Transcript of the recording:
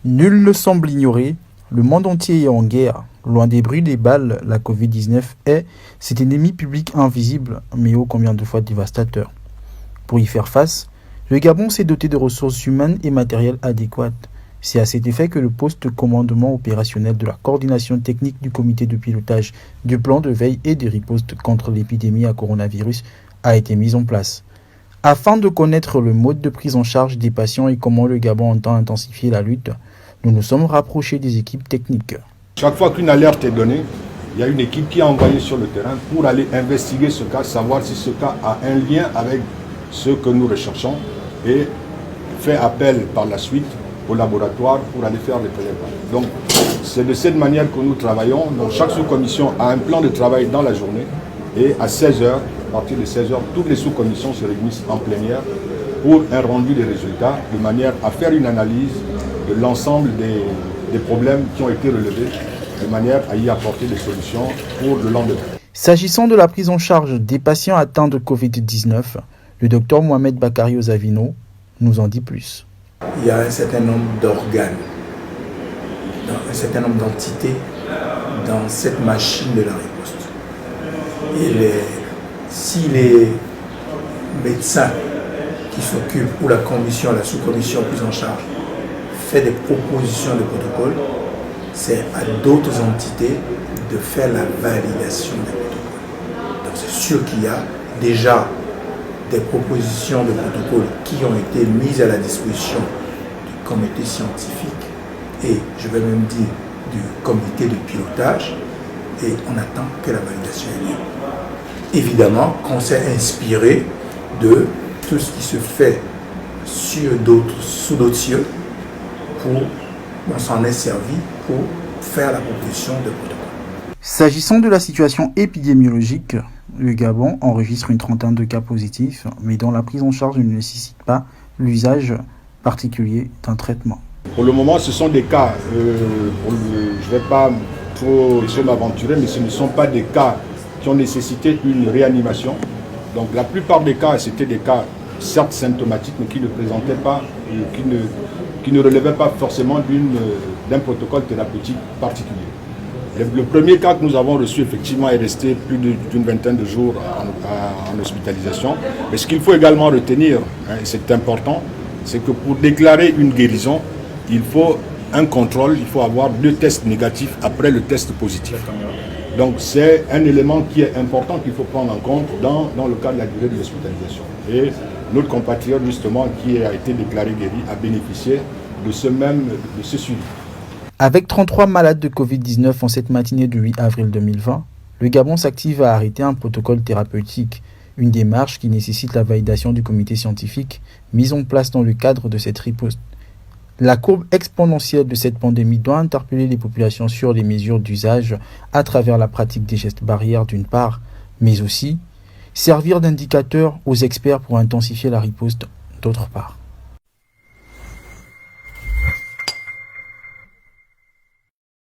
Nul ne semble ignorer, le monde entier est en guerre. Loin des bruits des balles, la Covid-19 est cet ennemi public invisible, mais ô combien de fois dévastateur. Pour y faire face, le Gabon s'est doté de ressources humaines et matérielles adéquates. C'est à cet effet que le poste de commandement opérationnel de la coordination technique du comité de pilotage du plan de veille et de riposte contre l'épidémie à coronavirus a été mis en place. Afin de connaître le mode de prise en charge des patients et comment le Gabon entend intensifier la lutte, nous nous sommes rapprochés des équipes techniques. Chaque fois qu'une alerte est donnée, il y a une équipe qui est envoyée sur le terrain pour aller investiguer ce cas, savoir si ce cas a un lien avec ce que nous recherchons et fait appel par la suite au laboratoire pour aller faire les prélèvements. Donc c'est de cette manière que nous travaillons. Donc chaque sous-commission a un plan de travail dans la journée et à 16h, à partir de 16h, toutes les sous-commissions se réunissent en plénière pour un rendu des résultats de manière à faire une analyse de l'ensemble des problèmes qui ont été relevés de manière à y apporter des solutions pour le lendemain. S'agissant de la prise en charge des patients atteints de Covid-19, le docteur Mohamed Bakari Ozavino nous en dit plus. Il y a un certain nombre d'organes, un certain nombre d'entités dans cette machine de la riposte. Et si les médecins qui s'occupent, ou la commission, la sous-commission prise en charge, fait des propositions de protocole, c'est à d'autres entités de faire la validation des protocoles. Donc c'est sûr qu'il y a déjà des propositions de protocole qui ont été mises à la disposition du comité scientifique et je vais même dire du comité de pilotage et on attend que la validation ait lieu. Évidemment qu'on s'est inspiré de tout ce qui se fait sous d'autres cieux on s'en est servi pour faire la proposition de protocole. S'agissant de la situation épidémiologique, le Gabon enregistre une trentaine de cas positifs, mais dont la prise en charge ne nécessite pas l'usage particulier d'un traitement. Pour le moment, ce sont des cas, je ne vais pas trop m'aventurer, mais ce ne sont pas des cas qui ont nécessité une réanimation. Donc la plupart des cas, c'était des cas certes symptomatiques, mais qui ne présentaient pas, qui ne relevaient pas forcément d'un protocole thérapeutique particulier. Le premier cas que nous avons reçu, effectivement, est resté plus d'une vingtaine de jours en hospitalisation. Mais ce qu'il faut également retenir, et c'est important, c'est que pour déclarer une guérison, il faut un contrôle, il faut avoir 2 tests négatifs après le test positif. Donc c'est un élément qui est important qu'il faut prendre en compte dans le cas de la durée de l'hospitalisation. Et notre compatriote, justement, qui a été déclaré guéri, a bénéficié de ce suivi. Avec 33 malades de Covid-19 en cette matinée du 8 avril 2020, le Gabon s'active à arrêter un protocole thérapeutique, une démarche qui nécessite la validation du comité scientifique mise en place dans le cadre de cette riposte. La courbe exponentielle de cette pandémie doit interpeller les populations sur les mesures d'usage à travers la pratique des gestes barrières d'une part, mais aussi servir d'indicateur aux experts pour intensifier la riposte d'autre part.